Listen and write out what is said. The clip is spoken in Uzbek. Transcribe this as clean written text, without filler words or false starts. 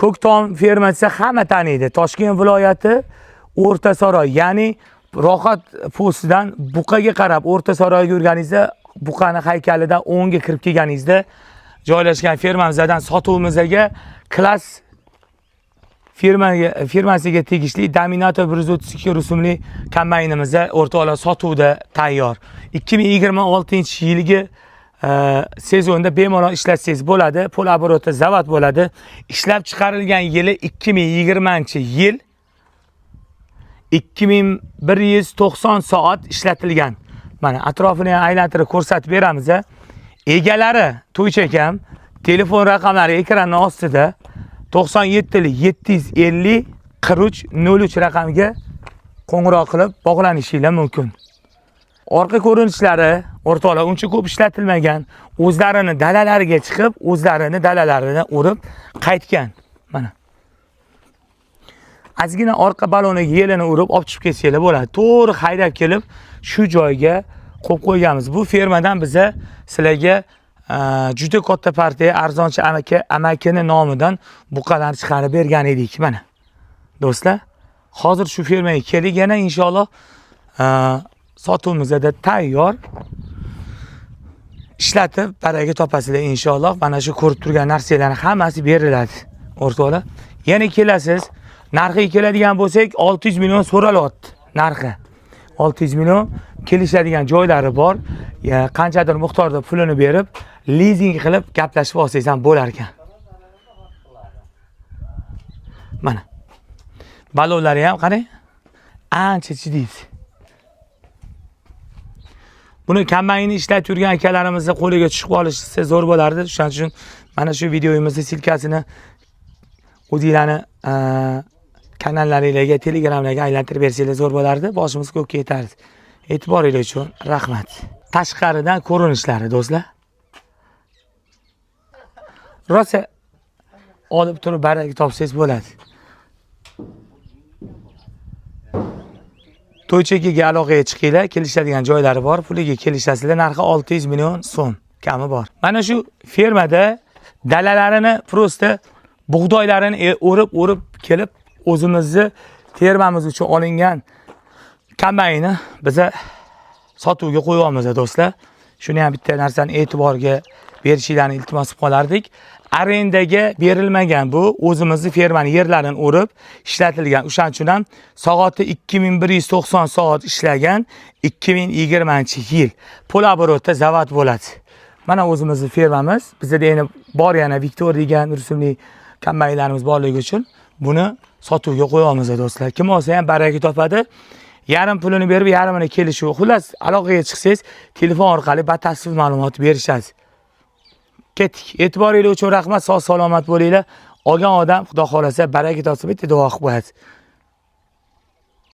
Ko'ktom fermasi hamma taniydi. Toshkent viloyati O'rtasaroy, ya'ni Rohat postidan Buqaga qarab O'rtasaroyga yurganingizda, Buqani haykalidan o'ngga kirib kelganingizda joylashgan fermamizdan sotuvimizga klass firmasiga tegishli Dominator 132 rusumli kombaynimiz o'rtoqlar sotuvda tayyor. 2026-yilgi sezonda bemalol ishlatsangiz bo'ladi. Pul obroti zavod bo'ladi. Ishlab chiqarilgan yili 2020-yil 2190 soat ishlatilgan. Mana atrofini aylantirib ko'rsatib beramiz. Egalari To'ychi akam telefon raqamlari ekranning ostida 97 750 43 03 raqamiga qo'ng'iroq qilib bog'lanishingiz mumkin. Orqa ko'rinishlari o'rtoqlar uncha ko'p ishlatilmagan, o'zlarini dalalariga chiqib, o'zlarini dalalarini urib qaytgan. Mana. Ozgina orqa baloniga yelini urib olib chiqib ketsanglar bo'ladi. To'g'ri haydab kelib shu joyga qo'yib qo'yganmiz. Bu fermadan biza sizlarga juda katta partiya arzonchi amakini nomidan buqalarni chiqarib bergan edik. Mana. Do'stlar, hozir shu fermaga keldik, yana inshaalloh sotuvimizda tayyor. Ishlatib baraka topasizlar inshaalloh. Mana shu ko'rib turgan narsalarning hammasi beriladi. O'rtoqlar, yana kelasiz. Narxiga keladigan bo'lsak, 600 million so'ralyapti narxi. 600 million kelishadigan joylari bor. Qanchadir miqdorda pulini berib, lizing qilib gaplashib olsangiz ham bo'lar ekan. Mana. Balonlari ham qarang. Ancha chidaydi. Buni kombaynni ishlatib yurgan akalarimizni qo'liga tushib olishsa zo'r bo'lardi. Shuning uchun mana shu videoyimizni silkasini o'zingizlarni kanallaringizga, telegramlarga aylantirib bersanglar zo'r bo'lardi. Boshimiz ko'kka yetardi. E'tiboringiz uchun rahmat. Tashqaridan ko'rinishlari do'stlar. Rosa olib turib baraka topsangiz bo'ladi. To'ychiga aloqaga chiqinglar, kelishadigan joylari bor, puliga kelishasizlar. Narxi 600 million so'm, kami bor. Mana shu fermada dalalarini prosta bug'doylarini o'rib kelib o'zimizni termamiz uchun olingan kombaynni biza sotuvga qo'yamiz do'stlar. Shuni ham bitta narsani e'tiborga berishingizni iltimos qilib qolardik. Arendaga berilmagan bu, o'zimizni fermani yerlarini o'rib ishlatilgan. O'shaning uchun ham soati 2190 soat ishlagan 2020-yil pul obrotda zavod bo'ladi. Mana o'zimizni fermamiz. Bizda yana bor, yana Viktor degan rusumli kombaynlarimiz borligi uchun buni sotuvga qo'yamiz do'stlar. Kim olsa ham baraka topadi. Yarim pulini berib, yarimini kelishuv. Xullas, aloqaga chiqsangiz, telefon orqali batafsil ma'lumot berishadi. Ketdik. E'tiboringiz uchun rahmat, sog' salomat bo'linglar. Olgan odam, Xudo xolasa, baraka topsin, bitta duo qilib qo'yadi.